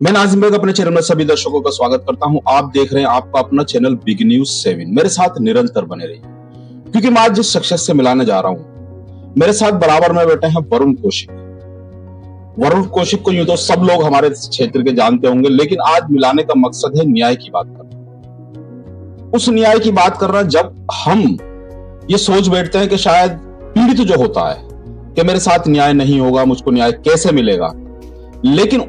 मैं नाजिम बेग अपने चैनल में सभी दर्शकों का स्वागत करता हूं। आप देख रहे हैं आपका अपना चैनल बिग न्यूज 7। मेरे साथ निरंतर बने रहिए, क्योंकि मैं आज जिस शख्सियत से मिलाने जा रहा हूं, मेरे साथ बराबर में बैठे हैं वरुण कौशिक। वरुण कौशिक को यूं तो सब लोग हमारे क्षेत्र के जानते होंगे, लेकिन आज मिलाने का मकसद है न्याय की बात करना। उस न्याय की बात कर रहा जब हम ये सोच बैठते हैं कि शायद पीड़ित जो होता है कि मेरे साथ न्याय नहीं होगा, मुझको न्याय कैसे मिलेगा, लेकिन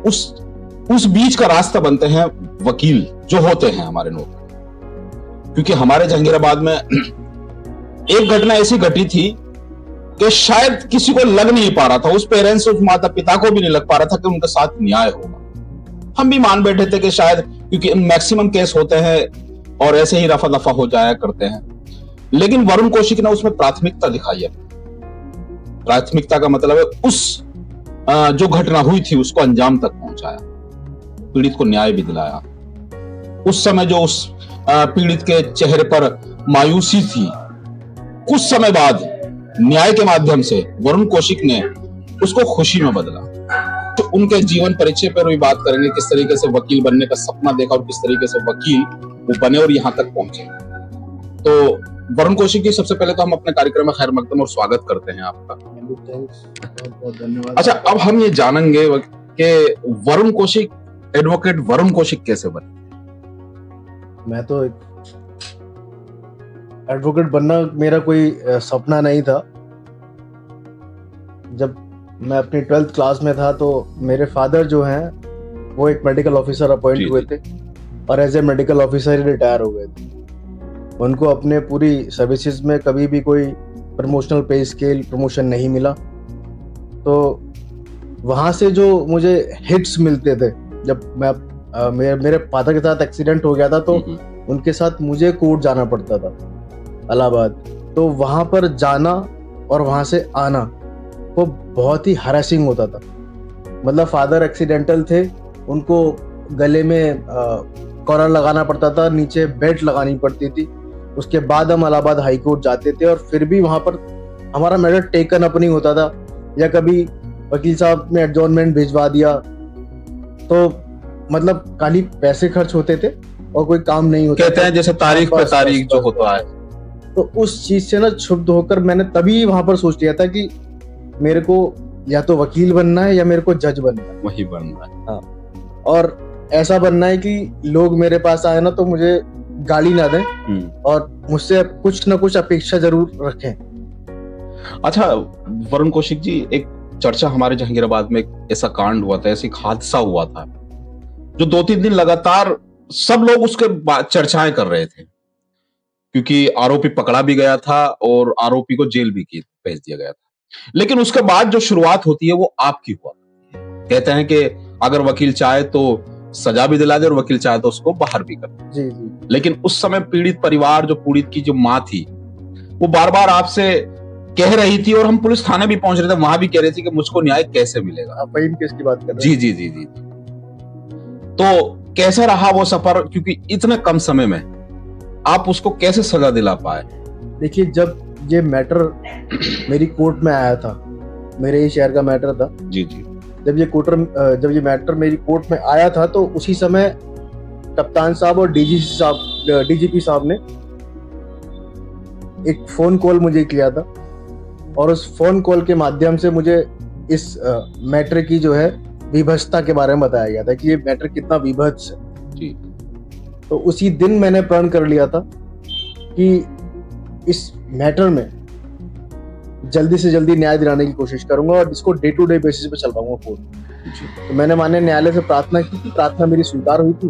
उस बीच का रास्ता बनते हैं वकील जो होते हैं हमारे लोग। क्योंकि हमारे जहांगीराबाद में एक घटना ऐसी घटी थी कि शायद किसी को लग नहीं पा रहा था, उस पेरेंट्स, उस माता पिता को भी नहीं लग पा रहा था कि उनके साथ न्याय होगा। हम भी मान बैठे थे कि शायद, क्योंकि मैक्सिमम केस होते हैं और ऐसे ही रफा दफा हो जाया करते हैं, लेकिन वरुण कौशिक ने उसमें प्राथमिकता दिखाई है। प्राथमिकता का मतलब है उस जो घटना हुई थी उसको अंजाम तक पहुंचाया, पीड़ित को न्याय भी दिलाया। उस समय जो उस पीड़ित के चेहरे पर मायूसी थी, कुछ समय बाद न्याय के माध्यम से वरुण कौशिक ने उसको खुशी में बदला। तो उनके जीवन परिचय पर भी बात करेंगे, किस तरीके से वकील बनने का सपना देखा और किस तरीके से वकील वो बने और यहां तक पहुंचे। तो वरुण कौशिक की सबसे पहले तो हम अपने कार्यक्रम में खैर मकदम और स्वागत करते हैं आपका। बहुत धन्यवाद। अच्छा, अब हम ये जानेंगे कि वरुण कौशिक, एडवोकेट वरुण कौशिक कैसे बने? मैं तो एक एडवोकेट बनना मेरा कोई सपना नहीं था। जब मैं अपनी 12th क्लास में था तो मेरे फादर जो हैं वो एक मेडिकल ऑफिसर अपॉइंट हुए थे और एज ए मेडिकल ऑफिसर ही रिटायर हो गए थे। उनको अपने पूरी सर्विसेज में कभी भी कोई प्रमोशनल पे स्केल प्रमोशन नहीं मिला। तो वहाँ से जो मुझे हिट्स मिलते थे, जब मैं मेरे फादर के साथ एक्सीडेंट हो गया था तो उनके साथ मुझे कोर्ट जाना पड़ता था इलाहाबाद। तो वहाँ पर जाना और वहाँ से आना वो बहुत ही हरासिंग होता था। मतलब फादर एक्सीडेंटल थे, उनको गले में कॉलर लगाना पड़ता था, नीचे बेल्ट लगानी पड़ती थी। उसके बाद हम इलाहाबाद हाई कोर्ट जाते थे और फिर भी वहाँ पर हमारा मैटर टेकन अप नहीं होता था, या कभी वकील साहब ने एडजॉर्नमेंट भिजवा दिया तो मतलब खाली पैसे खर्च होते थे और कोई काम नहीं होता। कहते हैं जैसे तारीख पे तारीख जो होता है। तो उस चीज से ना क्षुब्ध होकर मैंने तभी वहां पर सोच लिया था कि मेरे को या तो वकील बनना है या मेरे को जज बनना है। वही बनना है। हाँ, और ऐसा बनना है कि लोग मेरे पास आए ना तो मुझे गाली ना दें और मुझसे कुछ ना कुछ अपेक्षा जरूर रखें। अच्छा वरुण कौशिक जी, एक चर्चा हमारे जहांगीराबाद में ऐसा कांड हुआ था, ऐसी हादसा हुआ था जो 2-3 दिन लगातार सब लोग उसके चर्चाएं कर रहे थे, क्योंकि आरोपी पकड़ा भी गया था और आरोपी को जेल भी भेज दिया गया था। लेकिन उसके बाद जो शुरुआत होती है वो आपकी हुआ। कहते हैं कि अगर वकील चाहे तो सजा भी दिला दे और वकील चाहे तो उसको बाहर भी कर दे। जी जी। लेकिन उस समय पीड़ित परिवार, जो पीड़ित की जो माँ थी, वो बार बार आपसे कह रही थी और हम पुलिस थाने भी पहुंच रहे थे, वहां भी कह रही थी कि मुझको न्याय कैसे मिलेगा। आप वही केस की बात कर रहे जी हैं? जी जी जी। तो कैसा रहा वो सफर, क्योंकि इतने कम समय में आप उसको कैसे सजा दिला पाए? देखिए, जब ये मैटर मेरी कोर्ट में आया था, मेरे ही शहर का मैटर था। जी जी। जब ये मैटर मेरी कोर्ट में आया था तो उसी समय कप्तान साहब और डीजीपी साहब ने एक फोन कॉल मुझे किया था और उस फोन कॉल के माध्यम से मुझे इस मैटर की जो है विभत्सता के बारे में बताया गया था कि ये मैटर कितना विभत्स है। जी। तो उसी दिन मैंने प्रण कर लिया था कि इस मैटर में जल्दी से जल्दी न्याय दिलाने की कोशिश करूंगा और इसको डे टू डे बेसिस पे चलवाऊंगा कोर्ट। तो मैंने माननीय न्यायालय से प्रार्थना की थी, प्रार्थना मेरी स्वीकार हुई थी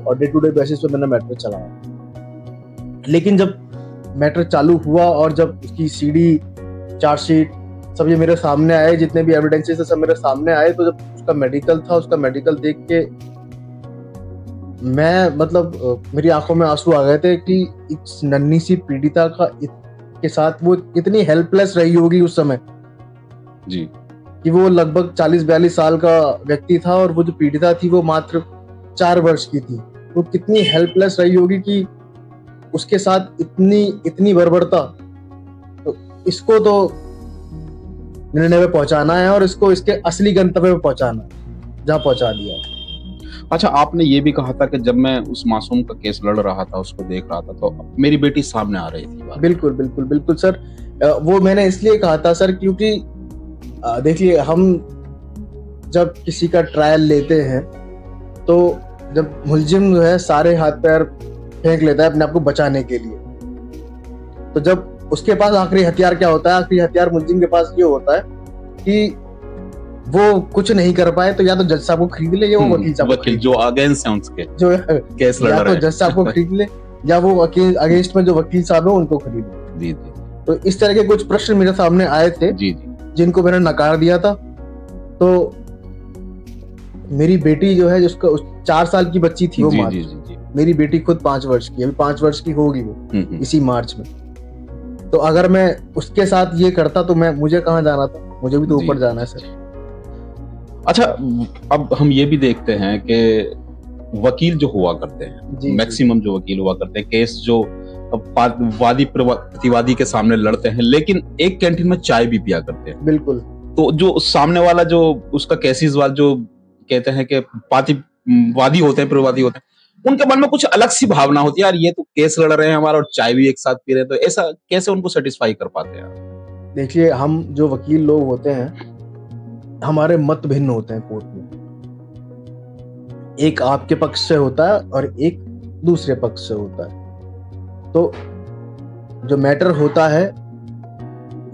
और डे टू डे बेसिस पे मैंने मैटर चलाया। लेकिन जब मैटर चालू हुआ और जब उसकी सीडी, चार्जशीट सब ये मेरे सामने आए, जितने भी एविडेंसेस सब मेरे सामने आए, तो जब उसका मेडिकल था, उसका मेडिकल देख के मैं मतलब मेरी आंखों में आंसू आ गए थे कि इस नन्ही सी पीड़िता के साथ वो इतनी हेल्पलेस रही होगी उस समय जी, कि वो लगभग 40-42 साल का व्यक्ति था और वो जो पीड़िता थी वो मात्र 4 वर्ष की थी। वो कितनी हेल्पलेस रही होगी कि उसके साथ इतनी बर्बरता। तो इसको तो निर्णय पे पहुंचाना है और इसको इसके असली गंतव्य पे पहुंचाना है, जहाँ पहुंचा दिया। अच्छा, आपने ये भी कहा था कि जब मैं उस मासूम का केस लड़ रहा था, उसको देख रहा था, तो मेरी बेटी सामने आ रही थी बात। बिल्कुल बिल्कुल बिल्कुल सर। वो मैंने इसलिए कहा था सर क्योंकि देखिए, हम जब किसी का ट्रायल लेते हैं तो जब मुलजिम जो है सारे हाथ पैर फेंक लेता है अपने आप को बचाने के लिए, तो जब उसके पास आखिरी हथियार क्या होता है, आखिरी हथियार मुलजिम के पास ये होता है कि वो कुछ नहीं कर पाए तो या तो जज साहब को खरीद ले या वो वकील साहब को वकील जो अगेंस्ट हैं उसके, जो केस लड़ या रहे तो जज साहब को खरीद ले या वो अगेंस्ट में जो वकील साहब है उनको खरीद ले। जी जी तो इस तरह के कुछ प्रश्न मेरे सामने आए थे जी जी जिनको मैंने नकार दिया था। तो मेरी बेटी जो है, जिसका 4 साल की बच्ची थी वो जी मार्च, जी जी जी मेरी बेटी खुद 5 वर्ष की, अभी 5 वर्ष की होगी वो इसी मार्च में। तो अगर मैं उसके साथ ये करता तो मुझे कहाँ जाना था, मुझे भी तो ऊपर जाना है सर। अच्छा, अब हम ये भी देखते हैं कि वकील जो हुआ करते हैं, मैक्सिमम जो वकील हुआ करते हैं, केस जो वादी प्रतिवादी के सामने लड़ते हैं, लेकिन एक कैंटीन में चाय भी पिया करते हैं। बिल्कुल। तो जो सामने वाला जो उसका केसेसवाद जो कहते हैं कि वादी होते हैं, प्रतिवादी होते हैं, उनके मन में कुछ अलग सी भावना होती है, यार ये तो केस लड़ रहे हैं हमारा और चाय भी एक साथ पी रहे हैं, तो ऐसा कैसे उनको सेटिस्फाई कर पाते हैं? देखिए, हम जो वकील लोग होते हैं हमारे मत भिन्न होते हैं कोर्ट में। एक आपके पक्ष से होता है और एक दूसरे पक्ष से होता है। तो जो मैटर होता है,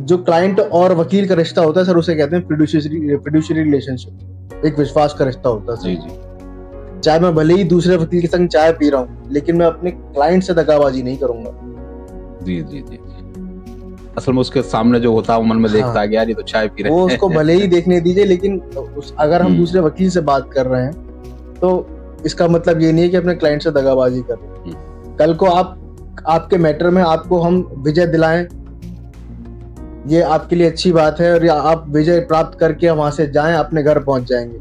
जो क्लाइंट और वकील का रिश्ता होता है सर, उसे कहते हैं फिड्यूशियरी रिलेशनशिप, एक विश्वास का रिश्ता होता है। जी जी। चाहे मैं भले ही दूसरे वकील के संग चाय पी रहा हूँ, लेकिन मैं अपने क्लाइंट से दगाबाजी नहीं करूंगा। जी जी जी। असल में उसके सामने जो होता है वो मन में देखता है कि यार ये तो चाय पी रहे हैं। वो उसको भले ही देखने दीजिए, लेकिन अगर हम दूसरे वकील से बात कर रहे हैं तो इसका मतलब ये नहीं है कि अपने क्लाइंट से दगाबाजी कर रहे हैं। कल को आपके मैटर में आपको हम विजय दिलाएं, ये आपके लिए अच्छी बात है, और आप विजय प्राप्त करके वहां से जाएं, अपने घर पहुंच जाएंगे।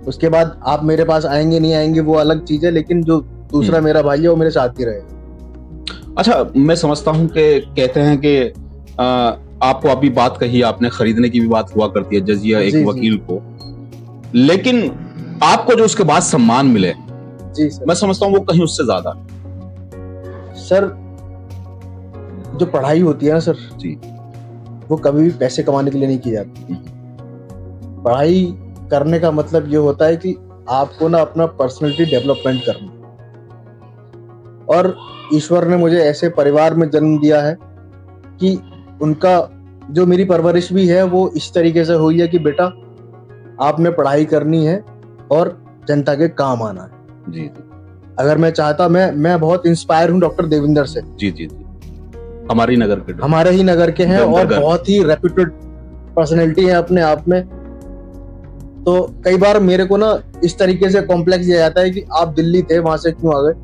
उसके बाद आप मेरे पास आएंगे नहीं आएंगे वो अलग चीज है, लेकिन जो दूसरा मेरा भाई है वो मेरे साथ ही रहेगा। अच्छा, मैं समझता हूँ कि कहते हैं कि आपको अभी बात कही आपने, खरीदने की भी बात हुआ करती है जजिया एक वकील को, लेकिन आपको जो उसके बाद सम्मान मिले, जी सर, मैं समझता हूँ वो कहीं उससे ज्यादा। सर, जो पढ़ाई होती है ना सर जी, वो कभी भी पैसे कमाने के लिए नहीं की जाती। पढ़ाई करने का मतलब ये होता है कि आपको ना अपना पर्सनैलिटी डेवलपमेंट करना। और ईश्वर ने मुझे ऐसे परिवार में जन्म दिया है कि उनका जो मेरी परवरिश भी है वो इस तरीके से हुई है कि बेटा आपने पढ़ाई करनी है और जनता के काम आना है। जी। अगर मैं चाहता, मैं बहुत इंस्पायर हूँ डॉक्टर देविंदर से। जी जी जी। हमारे ही नगर के हैं और बहुत ही रेप्यूटेड पर्सनैलिटी है अपने आप में। तो कई बार मेरे को ना इस तरीके से कॉम्प्लेक्स दिया जाता है कि आप दिल्ली थे, वहां से क्यों आ गए।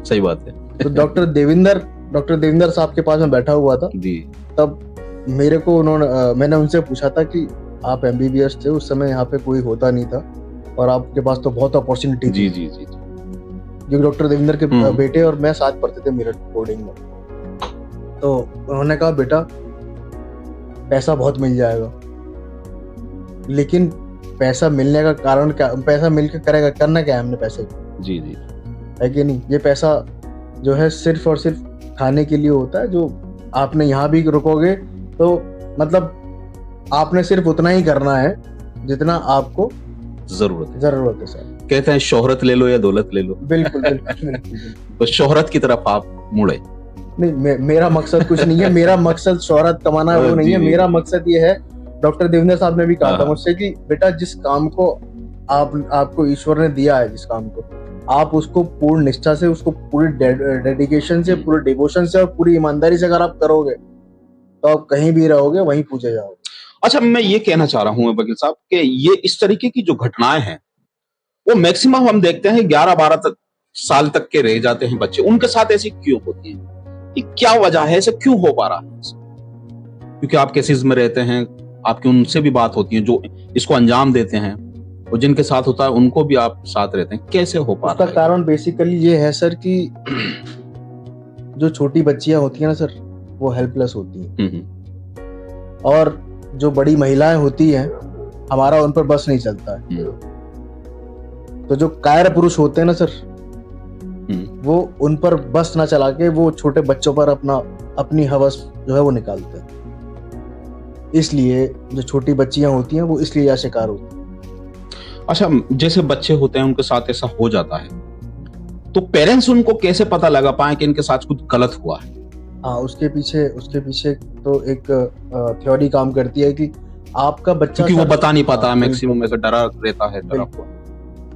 सही बात है। तो डॉक्टर देविंदर साहब के पास में बैठा हुआ था जी। तब मेरे को मैंने उनसे पूछा था कि आप एमबीबीएस थे, उस समय यहाँ पे कोई होता नहीं था और आपके पास तो बहुत अपॉर्चुनिटी थी। जी जी जी। जो डॉक्टर देविंदर के बेटे और मैं साथ पढ़ते थे मेरठ बोर्डिंग में। तो उन्होंने कहा, बेटा पैसा बहुत मिल जाएगा, लेकिन पैसा मिलने का कारण क्या, पैसा मिलकर करना क्या है हमने पैसे को। जी जी। है कि नहीं। ये पैसा जो है सिर्फ और सिर्फ खाने के लिए होता है। जो आपने यहाँ भी रुकोगे तो मतलब आपने सिर्फ उतना ही करना है जितना आपको जरूरत है सर। कहते हैं शोहरत ले लो या दौलत ले लो। बिल्कुल बिल्कुल बिल्कुल। तो शोहरत की तरफ आप मुड़े। नहीं, मेरा मकसद कुछ नहीं है। मेरा मकसद शोहरत कमाना वो नहीं है। मेरा मकसद ये है, डॉक्टर देविंदर साहब ने भी कहा था मुझसे कि बेटा जिस काम को आपको ईश्वर ने दिया है, जिस काम को आप उसको पूर्ण निष्ठा से, उसको पूरी डेडिकेशन से, पूरे डिवोशन से और पूरी ईमानदारी से अगर आप करोगे तो आप कहीं भी रहोगे, वहीं पूछे जाओगे। अच्छा, मैं ये कहना चाह रहा हूँ वकील साहब कि ये इस तरीके की जो घटनाएं हैं वो मैक्सिमम हम देखते हैं 11-12 साल तक के रह जाते हैं बच्चे, उनके साथ ऐसी क्यों होती है? ये क्या वजह है, ऐसे क्यों हो पा रहा है? क्योंकि आप केसेस में रहते हैं, आपकी उनसे भी बात होती है जो इसको अंजाम देते हैं, और जिनके साथ होता है उनको भी आप साथ रहते हैं, कैसे हो पा रहा है? उसका कारण बेसिकली ये है सर कि जो छोटी बच्चियां होती है ना सर, वो हेल्पलेस होती हैं, और जो बड़ी महिलाएं होती हैं, हमारा उन पर बस नहीं चलता है। तो जो कायर पुरुष होते हैं ना सर, वो उन पर बस ना चला के वो छोटे बच्चों पर अपनी हवस जो है वो निकालते हैं। इसलिए जो छोटी बच्चियां होती हैं वो इसलिए या शिकार होती हैं। अच्छा, जैसे बच्चे होते हैं उनके साथ ऐसा हो जाता है, तो पेरेंट्स उनको कैसे पता लगा पाए कि इनके साथ कुछ गलत हुआ है? हाँ, उसके पीछे तो एक थ्योरी काम करती है कि आपका बच्चा, क्योंकि वो बता नहीं पाता, मैक्सिमम ऐसा डरा रहता है।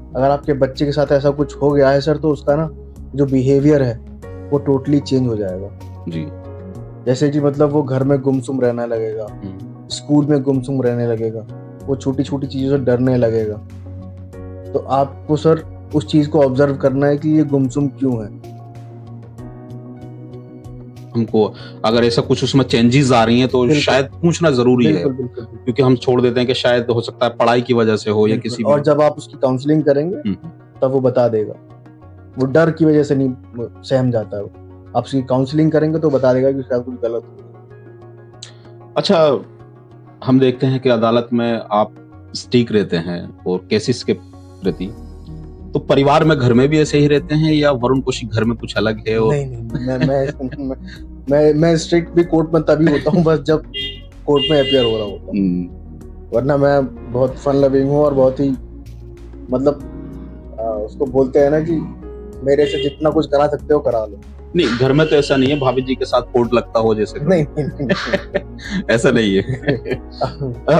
अगर आपके बच्चे के साथ ऐसा कुछ हो गया है सर, तो उसका ना जो बिहेवियर है वो टोटली चेंज हो जाएगा जी। जैसे कि मतलब वो घर में गुमसुम रहने लगेगा, स्कूल में गुमसुम रहने लगेगा, वो छोटी छोटी चीजों से डरने लगेगा। तो आपको सर उस चीज को ऑब्जर्व करना है कि ये गुमसुम क्यों है। हमको अगर ऐसा कुछ उसमें चेंजेस आ रही हैं तो शायद पूछना जरूरी है, क्योंकि हम छोड़ देते हैं कि शायद हो सकता है पढ़ाई की वजह से हो या किसी भी। और जब आप उसकी काउंसलिंग करेंगे तब वो बता देगा, वो डर की वजह से नहीं सहम जाता है। वो आप उसकी काउंसलिंग करेंगे तो बता देगा कि शायद कुछ गलत हो। अच्छा, हम देखते हैं कि अदालत में आप स्टिक रहते हैं और केसेस के प्रति, तो परिवार में घर में भी ऐसे ही रहते हैं या वरुण कौशिक घर में कुछ अलग है? और नहीं, मैं स्ट्रिक्ट भी कोर्ट में तभी होता हूँ बस जब कोर्ट में अपियर हो रहा होता हूँ, वरना मैं बहुत फन लविंग हूँ और बहुत ही मतलब उसको बोलते हैं ना कि मेरे से जितना कुछ करा सकते हो करा लो। नहीं, घर में तो ऐसा नहीं है भाभी जी के साथ कोर्ट लगता हो जैसे? नहीं। ऐसा नहीं है।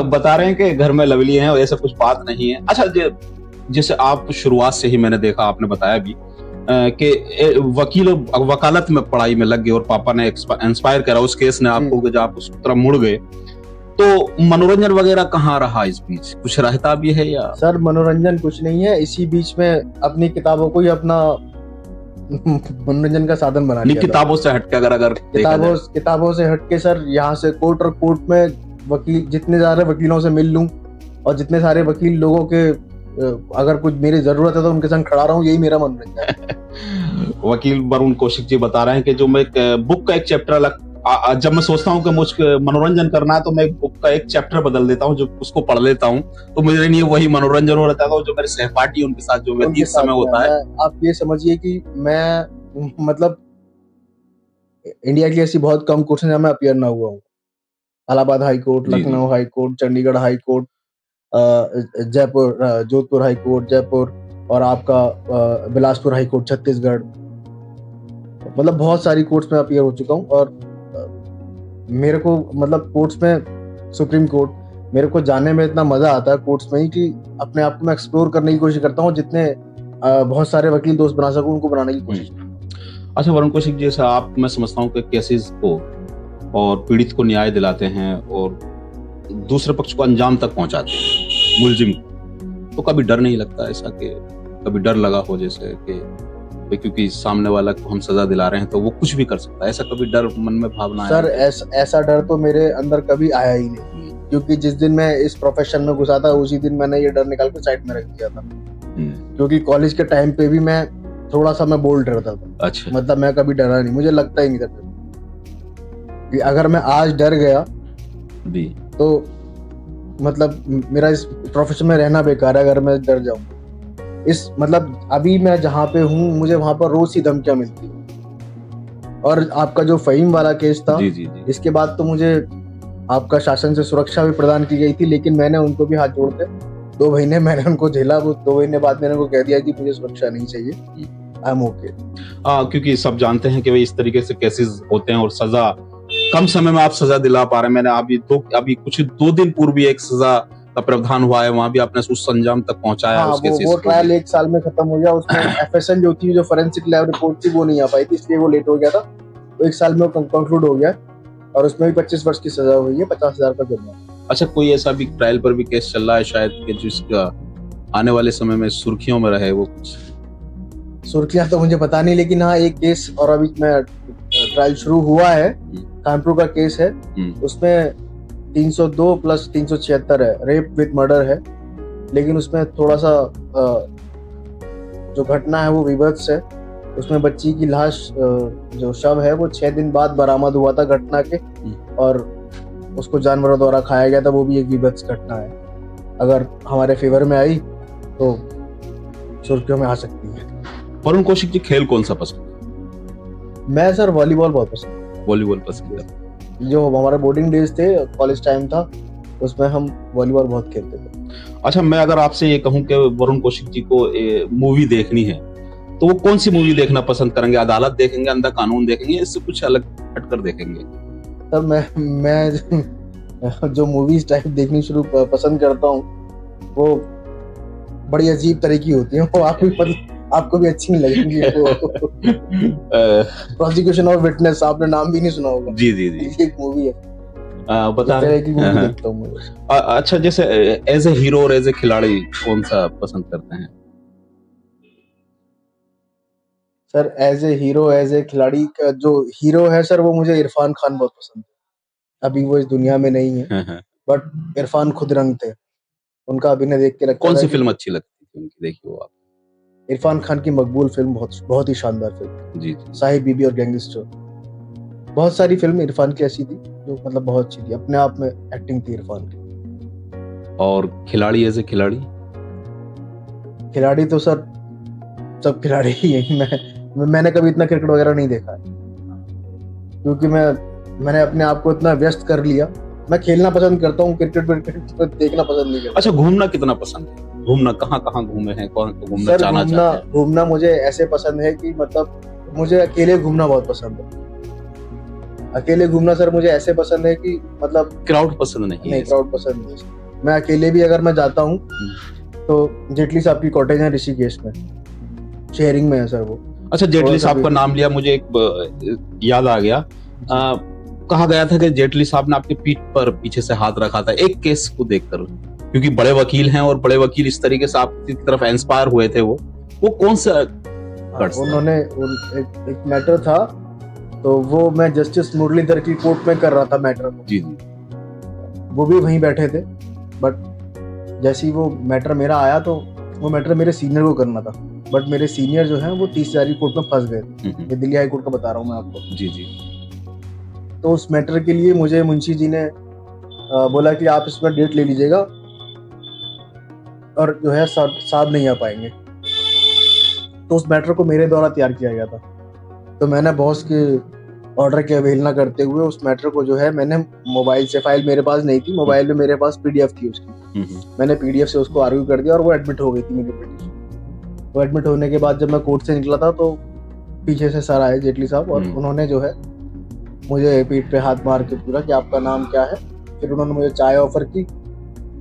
बता रहे हैं कि घर में लवली हैं और ऐसा कुछ बात नहीं है। अच्छा, जैसे आप शुरुआत से ही मैंने देखा, आपने बताया भी कि वकालत में पढ़ाई में लग गए और पापा ने इंस्पायर करा उस केस ने आपको कि जब आप उस तरफ मुड़ गए, तो मनोरंजन वगैरह कहाँ रहा? इस बीच कुछ रहता भी है या? सर मनोरंजन कुछ नहीं है, इसी बीच में अपनी किताबों को ही अपना मनोरंजन का साधन बना लिया। किताबों से हटके अगर किताबों से हटके सर, यहाँ से कोर्ट में वकील, जितने सारे वकीलों से मिल लूं और जितने सारे वकील लोगों के अगर कुछ मेरी जरूरत है तो उनके संग खड़ा रहूं, यही मेरा मनोरंजन है। वकील वरुण कौशिक जी बता रहे हैं कि जो मैं बुक का एक चैप्टर जब मैं सोचता हूँ कि मुझको मनोरंजन करना है तो मैं बुक का एक चैप्टर बदल देता हूँ, जो उसको पढ़ लेता हूँ, तो मेरे लिए वही मनोरंजन हो रहता है। जो मेरे सहपाठी उनके साथ जो व्यतीत समय होता है, आप ये समझिए कि मैं मतलब इंडिया की ऐसी बहुत कम कोर्ट जहाँ मैं अपीयर ना हुआ हूँ। Allahabad high court, Lucknow high court, Chandigarh high court, Jaipur, Jodhpur high court Jaipur, और आपका बिलासपुर हाई कोर्ट छत्तीसगढ़, मतलब बहुत सारी कोर्ट्स में अपीयर हो चुका हूँ। और मेरे को मतलब कोर्ट्स में, सुप्रीम कोर्ट, मेरे को जाने में इतना मजा आता है कोर्ट्स में ही कि अपने आप को मैं एक्सप्लोर करने की कोशिश करता हूँ, जितने बहुत सारे वकील दोस्त बना सकूं उनको बनाने की कोशिश करता हूँ। अच्छा, वरुण कौशिक जी, आप, मैं समझता हूँ कि केसेस को और पीड़ित को न्याय दिलाते हैं और दूसरे पक्ष को अंजाम तक पहुंचाते हैं, मुलजिम, तो कभी डर नहीं लगता ऐसा कि कभी डर लगा हो जैसे कि क्योंकि सामने वाला को हम सजा दिला रहे हैं तो वो कुछ भी कर सकता है, ऐसा कभी डर मन में भावना है? सर ऐसा डर तो मेरे अंदर कभी आया ही नहीं, क्योंकि जिस दिन मैं इस प्रोफेशन में घुसा था उसी दिन मैंने ये डर निकाल के साइड में रख दिया था। क्योंकि कॉलेज के टाइम पे भी मैं थोड़ा सा मैं बोल्ड रहता था। अच्छा। मतलब मैं कभी डरा नहीं, मुझे लगता ही नहीं था कि अगर मैं आज डर गया तो मतलब मेरा इस प्रोफेशन में रहना बेकार है अगर मैं डर जाऊं। इस मतलब अभी मैं जहाँ पे हूँ मुझे वहां पर रोज सी धमकियां मिलती है। और आपका जो फहीम वाला केस था, जी। इसके बाद तो मुझे आपका शासन से सुरक्षा भी प्रदान की गई थी, लेकिन मैंने उनको भी हाथ जोड़ के 2 महीने मैंने उनको झेला। वो 2 महीने बाद मैंने उनको कह दिया कि मुझे सुरक्षा नहीं चाहिए, आई एम ओके। क्योंकि सब जानते हैं कि भाई इस तरीके से केसेस होते हैं और सजा कम समय में आप सजा दिला पा रहे हैं। मैंने अभी कुछ 2 दिन पूर्व एक सजा का प्रावधान हुआ है, वहां भी आपने उस संजाम तक पहुंचाया। हाँ, वो ट्रायल 1 साल में खत्म हो गया। उसमें एफएसएल जो थी, जो फोरेंसिक लैब रिपोर्ट थी, वो नहीं आ पाई थी, इसलिए वो लेट हो गया था। तो 1 साल में कंक्लूड हो गया और उसमें भी 25 वर्ष की सजा हुई है, 50,000 का जुर्माना। अच्छा, कोई ऐसा भी ट्रायल पर भी केस चल रहा है शायद कि जिसका आने वाले समय में सुर्खियों में रहे? वो कुछ सुर्खियां तो मुझे पता नहीं, लेकिन हाँ एक केस और अभी में ट्रायल शुरू हुआ है, कानपुर का केस है। उसमें 302 प्लस 376 है, रेप विद मर्डर है। लेकिन उसमें थोड़ा सा जो घटना है वो विभत्स है। उसमें बच्ची की लाश, जो शव है, वो 6 दिन बाद बरामद हुआ था घटना के, और उसको जानवरों द्वारा खाया गया था। वो भी एक विभत्स घटना है। अगर हमारे फेवर में आई तो सुर्खियों में आ सकती है। वरुण कौशिक जी, खेल कौन सा पसंद है? मैं सर वॉलीबॉल बहुत पसंद। वॉलीबॉल पसंद है। जो हमारे बोर्डिंग डेज थे, कॉलेज टाइम था, उसमें हम वॉलीबॉल बहुत खेलते थे। अच्छा, मैं अगर आपसे ये कहूं कि वरुण कौशिक जी को मूवी देखनी है, तो वो कौन सी मूवी देखना पसंद करेंगे? अदालत देखेंगे, अंधा कानून देखेंगे, इससे कुछ अलग हटकर देखेंगे? तब मैं जो मूवीज टाइप देखनी पसंद करता हूँ, वो बड़ी अजीब तरह की होती है। वो आपको भी अच्छी नहीं लगेंगी। प्रोसिक्यूशन ऑफ विटनेस, आपने नाम भी नहीं सुना होगा। जी जी जी, एक मूवी है, बता रहे की मूवी देखता हूँ मैं। अच्छा, जैसे एज ए हीरो और एज ए खिलाड़ी कौन सा पसंद करते हैं? Sir as a hero, as a खिलाड़ी का जो हीरो है सर, वो मुझे इरफान खान बहुत पसंद है। अभी वो इस दुनिया में नहीं है, बट इरफान खुद रंग थे। उनका अभिनय देख के लगता है। कौन सी फिल्म अच्छी लगती थी उनकी, देखी हो आप? इरफान खान की मकबूल फिल्म बहुत ही शानदार फिल्म। जी, साहिब बीबी और गैंगस्टर। बहुत सारी फिल्म इरफान की ऐसी थी जो मतलब बहुत अच्छी थी, अपने आप में एक्टिंग थी इरफान की। और खिलाड़ी, एज ए खिलाड़ी? खिलाड़ी तो सर सब खिलाड़ी ही है। मैंने कभी इतना क्रिकेट वगैरह नहीं देखा है, क्योंकि मैंने अपने आप को इतना व्यस्त कर लिया। मैं खेलना पसंद करता हूँ, क्रिकेट देखना पसंद नहीं करता। अच्छा, घूमना कितना पसंद है? घूमना कहाँ घूमे हैं, कौन घूमना चाहना चाहते हैं? घूमना मुझे ऐसे पसंद है कि मतलब मुझे अकेले घूमना बहुत पसंद है। अकेले घूमना सर मुझे ऐसे पसंद है कि मतलब क्राउड पसंद नहीं, क्राउड पसंद नहीं। मैं अकेले भी अगर मैं जाता हूँ तो जेटली साहब की कॉटेज है ऋषिकेश में, शेयरिंग में है सर वो। अच्छा, जेटली साहब का नाम लिया, मुझे एक याद आ गया। कहा गया था कि जेटली साहब ने आपके पीठ पर पीछे से हाथ रखा था एक केस को देखकर, क्योंकि बड़े वकील हैं और बड़े वकील इस तरीके से आपकी तरफ इंस्पायर हुए थे। वो कौन सा? उन्होंने एक मैटर था, तो वो मैं जस्टिस मुरलीधर की कोर्ट में कर रहा था मैटर। जी, वो भी वहीं बैठे थे, बट जैसे ही वो मैटर मेरा आया तो वो मैटर मेरे सीनियर को करना था, बट मेरे सीनियर जो हैं वो 30 हज़ार की कोर्ट में फंस गए थे। ये दिल्ली हाई कोर्ट का बता रहा हूँ मैं आपको। जी जी। तो उस मैटर के लिए मुझे मुंशी जी ने बोला कि आप इसमें डेट ले लीजिएगा, और जो है साहब नहीं आ पाएंगे। तो उस मैटर को मेरे द्वारा तैयार किया गया था। तो मैंने बॉस के ऑर्डर की अवहेलना करते हुए उस मैटर को जो है मैंने मोबाइल से, फाइल मेरे पास नहीं थी, मोबाइल में मेरे पास पीडीएफ थी उसकी, मैंने पीडीएफ से उसको आर्ग्यू कर दिया और वो एडमिट हो गई थी मेरी पिटीशन। वो एडमिट होने के बाद जब मैं कोर्ट से निकला था तो पीछे से सर आए जेटली साहब, और उन्होंने जो है मुझे पीठ पे हाथ मार के पूछा कि आपका नाम क्या है। फिर उन्होंने मुझे चाय ऑफर की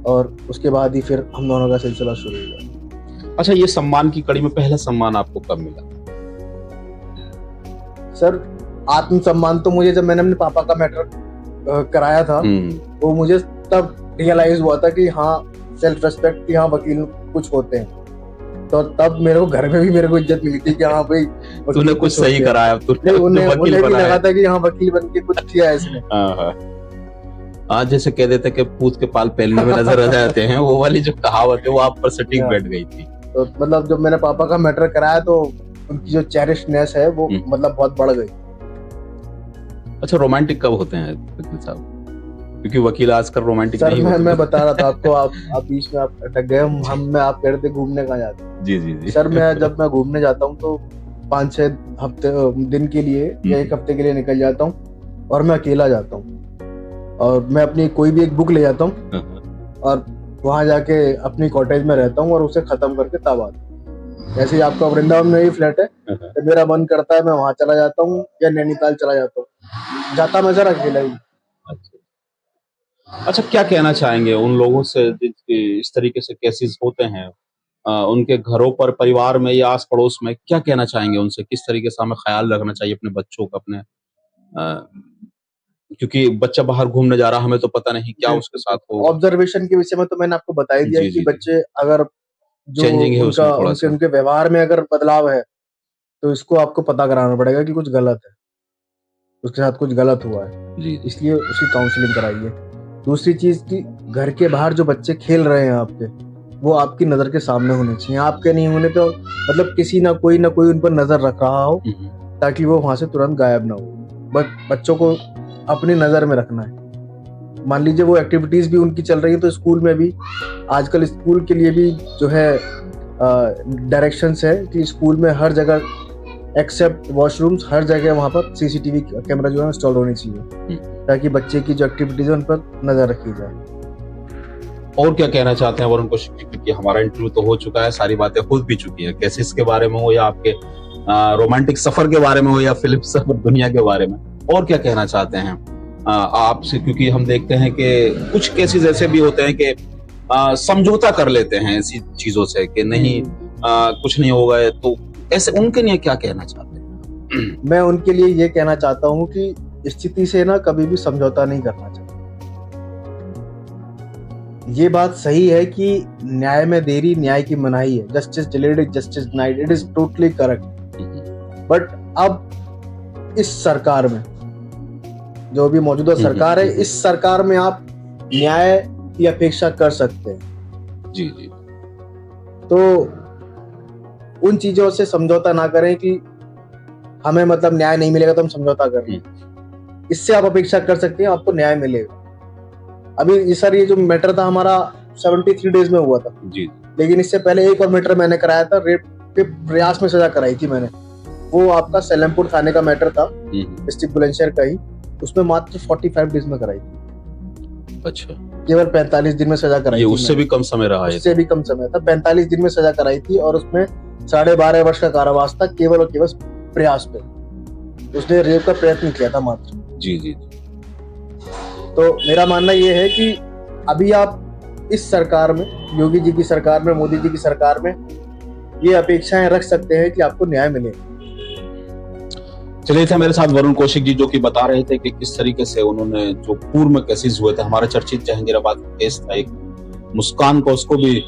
और उसके बाद ही फिर हम दोनों का सिलसिला शुरू हुआ। अच्छा, ये सम्मान की कड़ी में पहला सम्मान आपको कब मिला? सर आत्मसम्मान तो मुझे जब मैंने अपने पापा का मैटर कराया था, वो मुझे तब रियलाइज हुआ था कि हाँ, सेल्फ रिस्पेक्ट की, हाँ वकील कुछ होते हैं। तो तब मेरे को घर में भी मेरे को इज्जत मिली थी कि हाँ भाई तूने कुछ सही कराया, उन्हें भी लगा था कि हाँ वकील बन के कुछ किया है इसने। आज जैसे कह देते कि पूत के पाल पहलने में नजर आ जाते हैं, वो वाली जो कहावत है वो आप पर सटीक बैठ गई थी। तो मतलब जब मैंने पापा का मैटर कराया तो उनकी जो चेरिशनेस है वो मतलब बहुत बढ़ गई। अच्छा, रोमांटिक कब होते हैं वकील साहब? क्योंकि वकील आजकल रोमांटिक नहीं होते। मैं बता रहा था आपको, आप बीच में आप अटक गए। मैं आप कह रहे थे घूमने कहाँ जाते हैं। जी जी जी। सर जब मैं घूमने जाता हूँ तो 5-6 हफ्ते दिन के लिए या 1 हफ्ते के लिए निकल जाता हूँ, और मैं अकेला जाता हूँ, और मैं अपनी कोई भी एक बुक ले जाता हूँ और वहां जाके अपनी कॉटेज में रहता हूँ और उसे खत्म करके तब आता हूँ। जैसे आपका वृंदावन में ही फ्लैट है, तो मेरा मन करता है मैं वहां चला जाता हूँ या नैनीताल चला जाता हूँ। जाता मैं जरा अकेला ही। अच्छा, क्या कहना चाहेंगे उन लोगों से इस तरीके से केसेस होते हैं उनके घरों पर, परिवार में या आस पड़ोस में? क्या कहना चाहेंगे उनसे, किस तरीके से हमें ख्याल रखना चाहिए अपने बच्चों का, अपने क्योंकि बच्चा बाहर घूमने जा रहा, हमें तो पता नहीं क्या उसके साथ हो। ऑब्जर्वेशन के विषय में तो मैंने आपको बता ही दिया कि बच्चे अगर जो चेंजिंग है उनके व्यवहार में अगर बदलाव है तो इसको आपको पता कराना पड़ेगा कि कुछ गलत है, उसके साथ कुछ गलत हुआ है, इसलिए उसकी काउंसलिंग कराइए। दूसरी चीज कि घर के बाहर जो बच्चे खेल रहे हैं आपके, वो आपकी नजर के सामने होने चाहिए। आपके नहीं होने तो मतलब किसी ना कोई उन पर नजर रख रहा हो, ताकि वो वहां से तुरंत गायब ना हो। बट बच्चों को अपनी नजर में रखना है। मान लीजिए वो एक्टिविटीज भी उनकी चल रही है, तो स्कूल में भी आजकल स्कूल के लिए भी जो है डायरेक्शंस है कि स्कूल में हर जगह एक्सेप्ट वॉशरूम्स हर जगह वहाँ पर सीसीटीवी कैमरा जो है इंस्टॉल होनी चाहिए, ताकि बच्चे की जो एक्टिविटीज है उन पर नजर रखी जाए। और क्या कहना चाहते हैं वरुण कौशिक जी, क्योंकि हमारा इंटरव्यू तो हो चुका है, सारी बातें खुद भी चुकी है, केसेस के बारे में हो या आपके रोमांटिक सफर के बारे में हो या फिल्म सफर दुनिया के बारे में, और क्या कहना चाहते हैं आपसे? क्योंकि हम देखते हैं कि कुछ केसेस ऐसे भी होते हैं कि समझौता कर लेते हैं ऐसी चीजों से कि नहीं कुछ नहीं होगा, तो ऐसे उनके लिए क्या कहना चाहते हैं? मैं उनके लिए ये कहना चाहता हूँ कि स्थिति से ना कभी भी समझौता नहीं करना चाहिए। ये बात सही है कि न्याय में देरी न्याय की मनाही है, justice delayed justice denied, it is totally correct. But अब इस सरकार में, जो भी मौजूदा सरकार है, इस सरकार में आप न्याय की अपेक्षा कर सकते हैं। जी जी। तो उन चीजों से समझौता ना करें कि हमें मतलब न्याय नहीं मिलेगा तो हम समझौता कर रहे हैं। इससे आप अपेक्षा कर सकते हैं आपको न्याय मिलेगा। अभी सर ये जो मैटर था हमारा 73 डेज में हुआ था जी, लेकिन इससे पहले एक और मैटर मैंने कराया था, रेप के प्रयास में सजा कराई थी मैंने। वो आपका सलेमपुर थाने का मैटर था, डिस्ट्रिक्ट बुलंदशहर का ही, उसमें मात्र 45 डेज में कराई थी। अच्छा, केवल 45 दिन में सजा कराई थी। उससे भी कम समय रहा है? उससे भी कम समय था, 45 दिन में सजा कराई थी और उसमें 12.5 वर्ष का कारावास था, केवल और केवल प्रयास पे। उसने रेप का प्रयत्न किया था मात्र। जी जी। तो मेरा मानना ये है कि अभी आप इस सरकार में, योगी जी की सरकार में, मोदी जी की सरकार में ये अपेक्षाएं रख सकते हैं कि आपको न्याय मिले। चलिए, थे मेरे साथ वरुण कौशिक जी, जो कि बता रहे थे कि किस तरीके से उन्होंने जो पूर्व में केसेस हुए थे, हमारा चर्चित जहांगीराबाद केस था, एक मुस्कान को उसको भी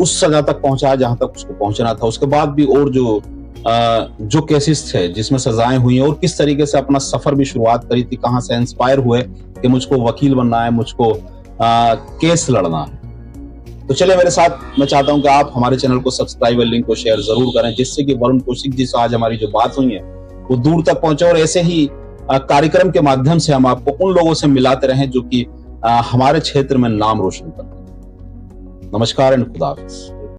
उस सजा तक पहुंचाया जहां तक उसको पहुंचना था। उसके बाद भी और जो केसेस थे जिसमें सजाएं हुई हैं, और किस तरीके से अपना सफर भी शुरुआत करी थी, कहां से इंस्पायर हुए कि मुझको वकील बनना है, मुझको केस लड़ना है। तो चले मेरे साथ, मैं चाहता हूं कि आप हमारे चैनल को सब्सक्राइब और लिंक को शेयर जरूर करें, जिससे कि वरुण कौशिक जी से आज हमारी जो बात हुई है वो दूर तक पहुंचे, और ऐसे ही कार्यक्रम के माध्यम से हम आपको उन लोगों से मिलाते रहें जो कि हमारे क्षेत्र में नाम रोशन करते हैं। नमस्कार एंड खुदा हाफिज।